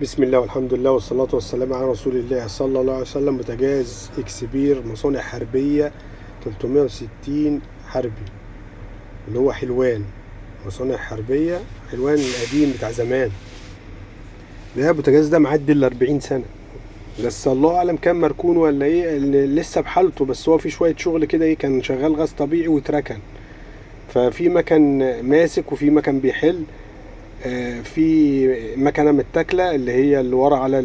بسم الله والحمد لله والصلاة والسلام على رسول الله صلى الله عليه وسلم. بوتاجاز اكسبير مصانع حربية 360 حربي، اللي هو حلوان. مصانع حربية حلوان القديم بتاع زمان. ده البوتاجاز ده معدي ال40 سنة، بس الله أعلم كان مركون ولا ايه، لسه بحالته. بس هو في شوية شغل كده ايه، كان شغال غاز طبيعي واتركن، ففي مكان ماسك وفي مكان بيحل. في مكنه متاكله اللي هي اللي ورا على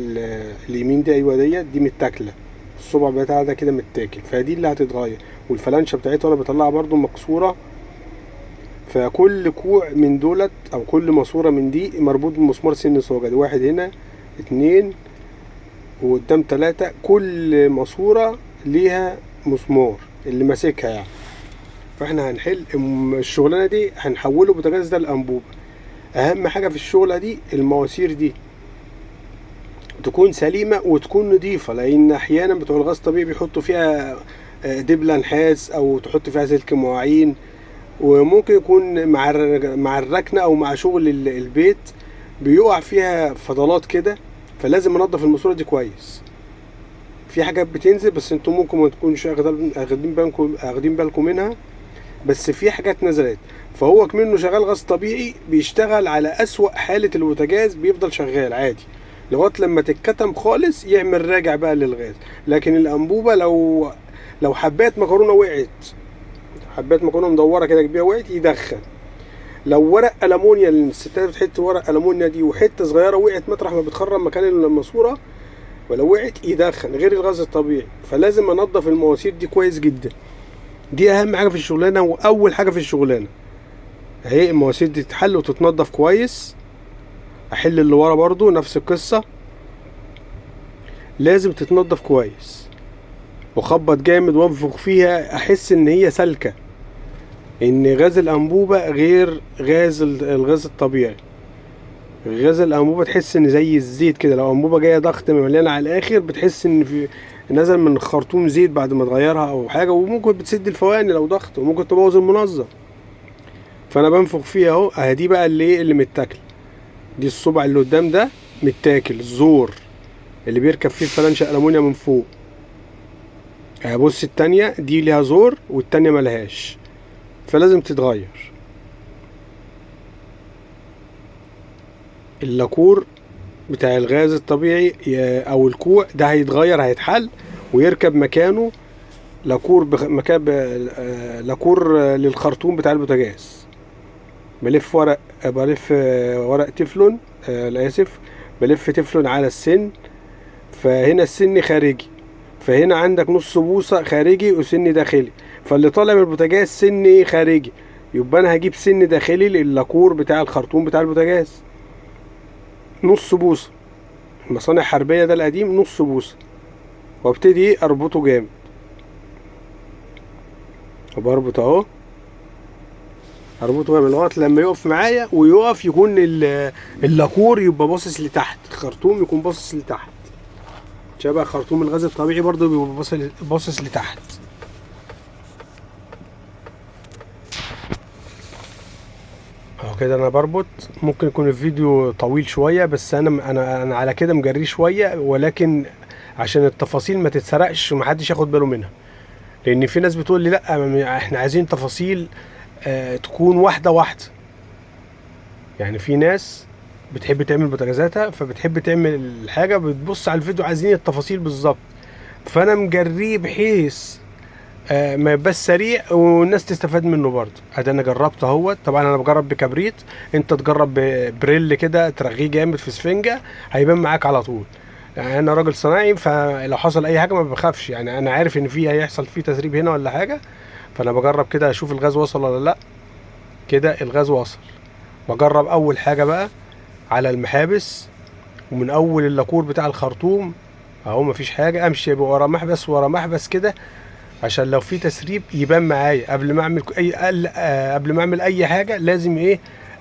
اليمين دي، ايوه دي متاكله، الصبع بتاعها ده كده متاكل، فدي اللي هتتغير. والفلانشه بتاعتها انا بطلعها برضو مكسوره. فكل كوع من دولت او كل ماسوره من دي مربوط بمسمار سن صاجة، واحد هنا، اتنين، وقدام تلاتة. كل ماسوره ليها مسمار اللي ماسكها يعني. فاحنا هنحل الشغلانه دي، هنحوله بوتاجاز ده لانبوبه. اهم حاجه في الشغله دي المواسير دي تكون سليمه وتكون نظيفه، لان احيانا بتوع الغاز طبيعي بيحطوا فيها دبله نحاس او تحط فيها سلك مواعين، وممكن يكون مع الركنه او مع شغل البيت بيقع فيها فضلات كده. فلازم انضف الماسوره دي كويس. في حاجات بتنزل بس انتم ممكن ما تكونش واخدين بالكم منها، بس في حاجات نزلت. فهو كمنه شغال غاز طبيعي بيشتغل على أسوأ حالة البوتاجاز، بيفضل شغال عادي لغاية لما تتكتم خالص يعمل راجع بقى للغاز. لكن الأنبوبة لو حبات مكرونة وقعت، حبات مكرونة مدورة كده كبيرة وقعت، يدخن. لو ورق ألمونيا، الستات بتحط ورق ألمونيا دي وحتة صغيرة وقعت مطرح ما بتخرم مكان الماسورة، ولو وقعت يدخن غير الغاز الطبيعي. فلازم انضف المواسير دي كويس جدا. دي اهم حاجه في الشغلانه واول حاجه في الشغلانه. اهي المواسير دي تتحل وتتنضف كويس. احل اللي ورا برضو نفس القصه، لازم تتنضف كويس وخبط جامد وانفخ فيها، احس ان هي سالكه. ان غاز الانبوبه غير الغاز الطبيعي. غاز الانبوبه تحس ان زي الزيت كده، لو انبوبه جايه ضغط مليانه على الاخر بتحس ان في نزل من خرطوم زيت بعد ما تغيرها او حاجه، وممكن بتسد الفواني لو ضغط، وممكن تبوظ المنظم. فانا بنفخ فيها اهو. دي بقى اللي متاكل، دي الصبع اللي قدام ده متاكل، الزور اللي بيركب فيه الفلانشه الالمونيا من فوق. بص التانية دي ليها زور والتانية ملهاش، فلازم تتغير. اللاكور بتاع الغاز الطبيعي او الكوع ده هيتغير، هيتحل ويركب مكانه لاكور لاكور للخرطوم بتاع البوتاجاز. بلف ورق تفلون، لا اسف، بلف تفلون على السن. فهنا السن خارجي، فهنا عندك نص بوصة خارجي وسن داخلي، فاللي طالع من البوتاجاز سن خارجي، يبقى انا هجيب سن داخلي للاكور بتاع الخرطوم بتاع البوتاجاز نص بوصة. المصانع حربية ده القديم نص بوصة، وابتدي اربطه جامد. وبربط اهو، اربطه جامد لغاية لما يقف معايا، ويقف يكون اللاكور يبقى باصص لتحت، الخرطوم يكون باصص لتحت، شبه خرطوم الغاز الطبيعي برضه بيبقى باصص لتحت. اهو كده انا بربط. ممكن يكون الفيديو طويل شويه، بس انا على كده مجريه شويه، ولكن عشان التفاصيل ما تتسرقش ومحدش ياخد باله منها. لان في ناس بتقول لي لا احنا عايزين تفاصيل تكون واحده واحده. يعني في ناس بتحب تعمل بوتاجازاتها، فبتحب تعمل الحاجه بتبص على الفيديو عايزين التفاصيل بالظبط. فانا مجريه بحيث ما يبقاش سريع والناس تستفاد منه برضه. ادي انا جربت اهوت. طبعا انا بجرب بكبريت، انت تجرب ببريل كده ترغيه جامد في سفنجه هيبان معاك على طول. يعني انا راجل صناعي، فلو حصل اي حاجه ما بخافش. يعني انا عارف ان هيحصل فيه تسريب هنا ولا حاجه، فانا بجرب كده اشوف الغاز وصل ولا لا. كده الغاز وصل. بجرب اول حاجه بقى على المحابس، ومن اول اللاكور بتاع الخرطوم اهو مفيش حاجه، امشي ورا محبس ورا محبس كده عشان لو في تسريب يبان معايا. قبل ما اعمل اي حاجه لازم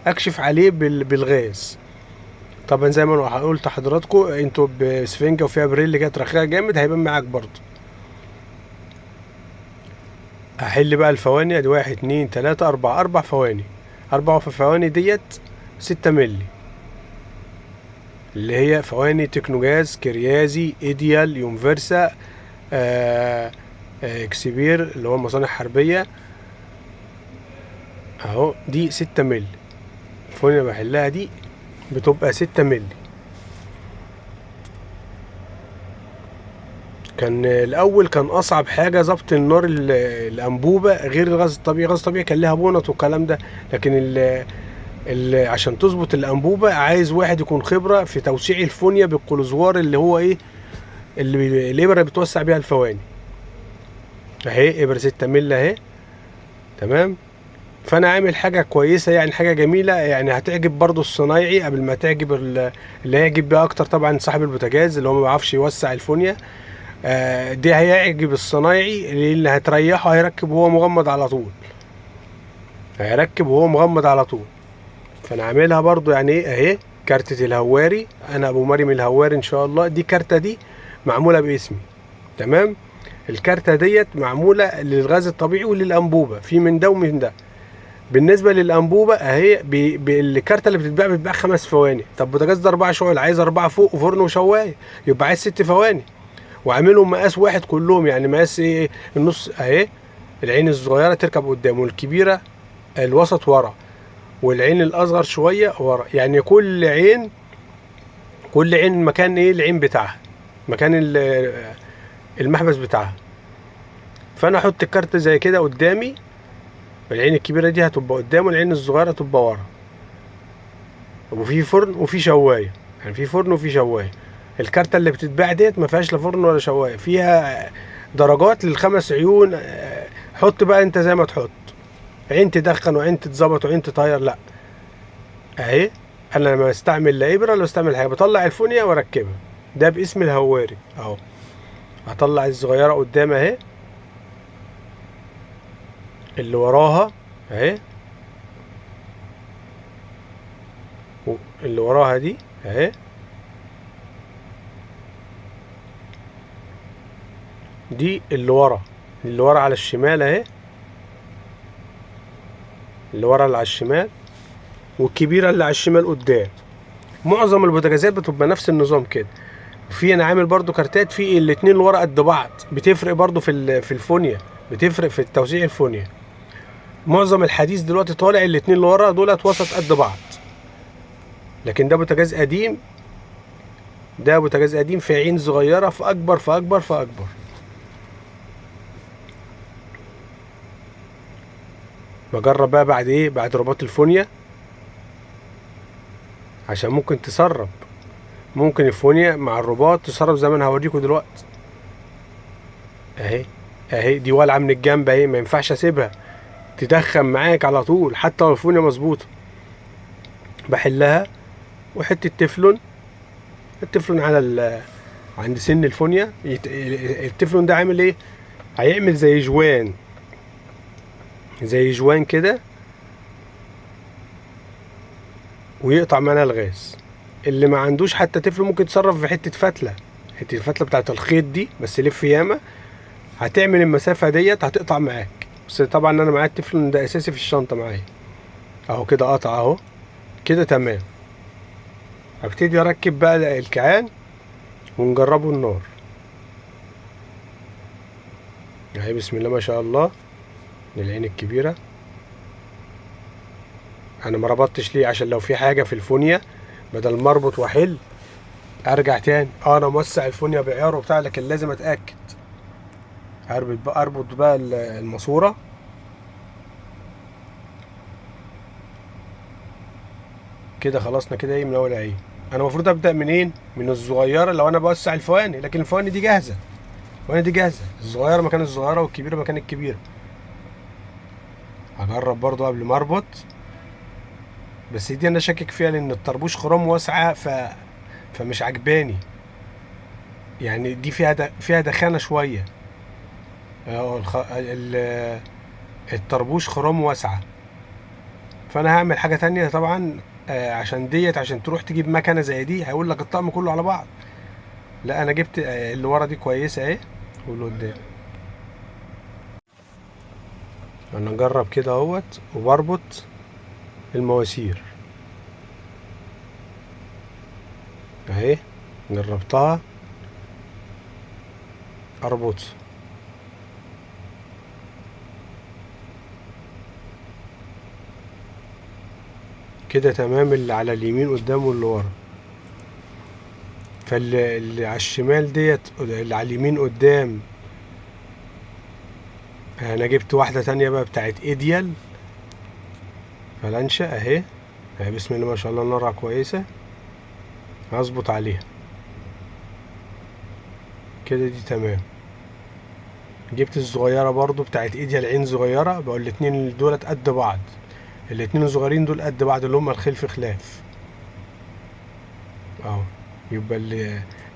اكشف عليه بالغاز. طبعا زي ما انا قلت لحضراتكم، انتوا بسفنجه وفيها بريل كده ترخيها جامد هيبان معاك برضه. هحل بقى الفواني. ادي 1 2 3 4، 4 فواني. 4 فواني ديت 6 مللي. اللي هي فواني تكنوجاز، كريازي، ايديال، يونفرسا، اكسبير اللي هو المصانع الحربية اهو. دي 6 مللي الفونيا بحلها، دي بتبقى 6 مللي. كان الاول كان اصعب حاجه ظبط النار الانبوبه غير الغاز الطبيعي. الغاز الطبيعي كان لها بونط والكلام ده، لكن عشان تظبط الانبوبه عايز واحد يكون خبره في توسيع الفونيا بالقلزوار، اللي هو ايه، الابره اللي بتوسع بيها الفواني اهي، ابره 6 مللي اهي تمام. فانا عامل حاجه كويسه يعني، حاجه جميله يعني، هتعجب برضو الصنايعي قبل ما تعجب اللي هيعجب بيها اكتر طبعا صاحب البوتاجاز اللي هو ما بيعرفش يوسع الفونيا. دي هيعجب الصنايعي اللي هتريحه، هيركب وهو مغمض على طول، هيركب وهو مغمض على طول. فانا عاملها برضو يعني ايه اهي، كارتة الهواري، انا ابو مريم الهواري ان شاء الله. دي كارتة دي معمولة باسمي تمام. الكارتة ديت معمولة للغاز الطبيعي وللانبوبة، في من ده ومن ده. بالنسبة للانبوبة اهي، الكارتة اللي بتتباع 5 فواني. طب بوتاجاز ده 4 شعل، عايز 4 فوق وفرن وشواية، يبقى عايز 6 فواني، وعاملهم مقاس واحد كلهم، يعني مقاس ايه، النص اهي. العين الصغيره تركب قدام، والكبيره الوسط ورا، والعين الاصغر شويه ورا. يعني كل عين مكان ايه العين بتاعها، مكان المحبس بتاعها. فانا احط الكارت زي كده قدامي، العين الكبيره دي هتبقى قدام والعين الصغيره هتبقى ورا، وفي فرن وفي شوايه، يعني في فرن وفي شوايه. الكارتة اللي بتتباع ديت ما فيهاش لا فرن ولا شوايه، فيها درجات لل5 عيون. حط بقى انت زي ما تحط، عين تدخن وعين تتظبط وعين تطير. لا اهي، انا لما استعمل لا ابره ولا استعمل حاجه، بطلع الفونيا واركبها. ده باسم الهواري اهو. هطلع الصغيره قدام اهي، اللي وراها اهي، اللي وراها دي اهي، دي اللي ورا على الشمال اهي، اللي ورا اللي على الشمال، والكبيره اللي على الشمال قدام. معظم البوتاجازات بتبقى نفس النظام كده. في انا عامل برضو كارتات في الاتنين اللي ورا قد بعض، بتفرق برضو في الفونيا، بتفرق في توزيع الفونيا. معظم الحديث دلوقتي طالع الاتنين اللي ورا دولت وسط قد بعض، لكن ده بوتاجاز قديم، ده بوتاجاز قديم في عين صغيره، في اكبر في اكبر في اكبر. بجرب بقى بعد ايه، بعد رباط الفونيا، عشان ممكن تسرب، ممكن الفونيا مع الرباط تسرب زي ما انا هوريكم دلوقتي اهي. اهي دي والعه من الجنب اهي، ما ينفعش اسيبها تدخن معاك على طول حتى لو الفونيا مظبوطه. بحلها وحته تeflon، التeflon على عند سن الفونيا. التeflon ده عامل ايه، هيعمل زي جوان كده، ويقطع معانا الغاز. اللي ما عندوش حتى تeflon ممكن يتصرف في حته فتله، حته الفتله بتاعت الخيط دي، بس لف ياما هتعمل المسافه ديت، هتقطع معاك. بس طبعا انا معايا التeflon ده اساسي في الشنطه معايا اهو. كده قطع اهو، كده تمام. هبتدي اركب بقى الكيعان ونجربه النار اهي. بسم الله ما شاء الله، للعين الكبيره. انا ما ربطتش ليه، عشان لو في حاجه في الفونيا بدل ما اربط واحل ارجع تاني. انا موسع الفونيا بعيار وبتاع، لكن لازم اتاكد. اربط بقى الماسوره كده. خلصنا كده ايه من اول عين. انا المفروض ابدا منين، من الصغيره لو انا بوسع الفواني، لكن الفواني دي جاهزه، الفواني دي جاهزه، الصغيره مكان الصغيره والكبيره مكان الكبيره. هجرب برضو قبل ما اربط، بس دي انا شاكك فيها لان الطربوش خرام واسعه، فمش عجباني يعني. دي فيها دخانه شويه. الطربوش خرام واسعه. فانا هعمل حاجه تانية طبعا، عشان تروح تجيب مكنه زي دي هيقول لك الطقم كله على بعض. لا انا جبت اللي ورا دي كويسه اهي، واللي قدام. انا نجرب كده اهوت، وبربط المواسير. اهي جربتها، اربط كده تمام. اللي على اليمين قدام واللي ورا، فاللي على الشمال ديت اللي على اليمين قدام. انا جبت واحدة تانية بقى بتاعت ايديال فلانشة اهي. بسم الله ما شاء الله نارها كويسة. هظبط عليها كده، دي تمام. جبت الصغيرة برضو بتاعت ايديال، عين صغيرة بقى. الاتنين دولت قد بعض، الاتنين الصغيرين دول قد بعض، اللي هما الخلف خلاف اهو. يبقى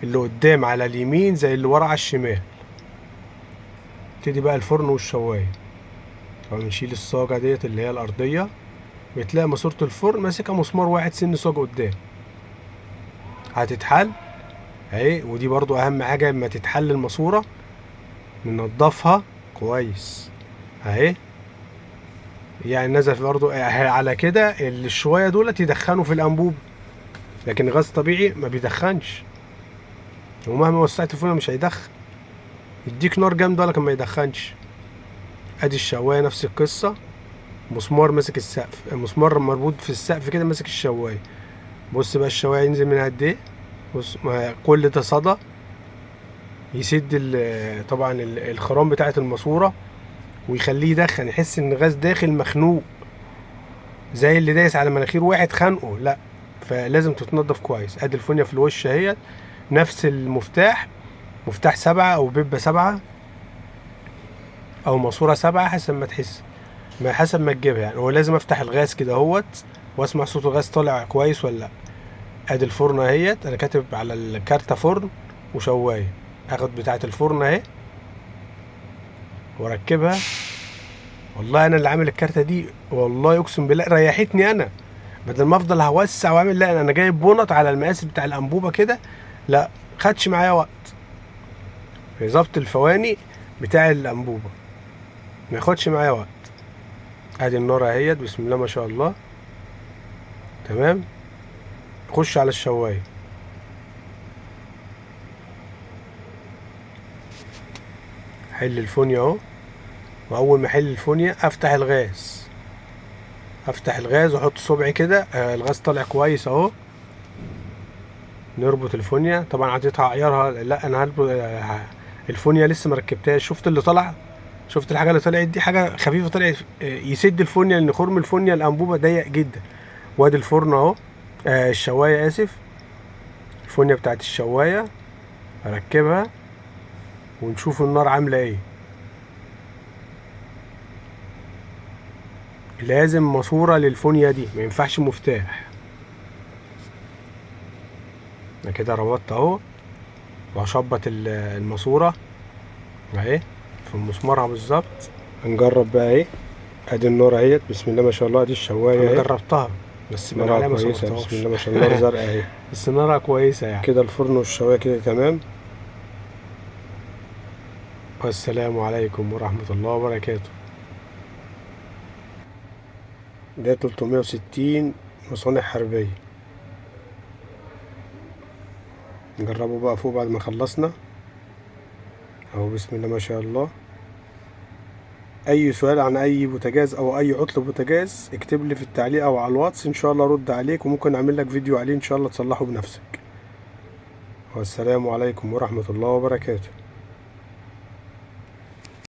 اللي قدام على اليمين زي اللي ورا على الشمال. نبتدي بقى الفرن والشواية. طبعا بنشيل الصاجة ديت اللي هي الأرضية، بتلاقي ماسورة الفرن ماسكة مسمار واحد سن صاج قدام، هتتحل اهي. ودي برضو أهم حاجة لما تتحل الماسورة، ننضفها كويس اهي. يعني نزف برضو على كده. الشوية دولت يدخنوا في الأنبوب، لكن غاز طبيعي ما بيدخنش، ومهما وسعت الفرن مش هيدخن. يديك نار جامدة لكن ما يدخنش. ادي الشواية نفس القصة، مسمار ماسك السقف، مسمار مربوط في السقف كده ماسك الشواية. بص بقى الشواية ينزل من قد ايه. بص كل ده صدى يسد طبعا الخرام بتاعة الماسورة، ويخليه يدخن، يحس ان الغاز داخل مخنوق، زي اللي دايس على مناخير واحد خانقه. لا، فلازم تتنضف كويس. ادي الفونيا في الوش اهيت، نفس المفتاح، مفتاح 7 او بيبة 7 او ماسورة 7 حسب ما تحس، ما حسب ما تجيبها يعني. هو لازم افتح الغاز كده اهوت واسمع صوت الغاز طالع كويس ولا لا. ادي الفرن اهيت، انا كاتب على الكارتة فرن وشواية. اخد بتاعة الفرن اهي واركبها. والله انا اللي عامل الكارتة دي، والله اقسم بالله ريحتني انا، بدل ما افضل هوسع واعمل. لا، انا جايب بونط على المقاس بتاع الانبوبة كده، لا خدش معايا وقت في ظبط الفواني بتاع الانبوبة، ما ياخدش معايا وقت. ادي النار اهيت، بسم الله ما شاء الله تمام. خش على الشواية، حل الفونيا اهو. واول ما احل الفونيا افتح الغاز، واحط صبعي كده. الغاز طالع كويس اهو. نربط الفونيا، طبعا عطيتها عيارها. لا انا هربط الفونيا لسه مركبتهاش. شفت اللي طلع، شفت الحاجه اللي طلعت دي، حاجه خفيفه طلعت يسد الفونيا، لان خرم الفونيا الانبوبه ضيق جدا. وادي الفرن اهو، الشوايه اسف، الفونيا بتاعت الشوايه اركبها ونشوف النار عامله ايه. لازم ماسوره للفونيا دي، ما ينفعش مفتاح. انا كده ربطت اهو، وهشبط الماسوره اهي في مسمارها بالظبط. هنجرب بقى ايه. ادي النار اهيت، بسم الله ما شاء الله. ادي الشوايه اهي، جربتها بس من عليها ما صورتهاش. بسم الله ما شاء الله، النار زرقاء اهي بس نارها كويسه يعني. كده الفرن والشوايه كده تمام. والسلام عليكم ورحمه الله وبركاته. ده 360 مصانع حربيه. نجربه بقى فوق بعد ما خلصنا اهو، بسم الله ما شاء الله. اي سؤال عن اي بوتاجاز او اي عطل بوتاجاز اكتب لي في التعليق او على الواتس، ان شاء الله ارد عليك، وممكن اعمل لك فيديو عليه ان شاء الله تصلحه بنفسك. والسلام عليكم ورحمة الله وبركاته.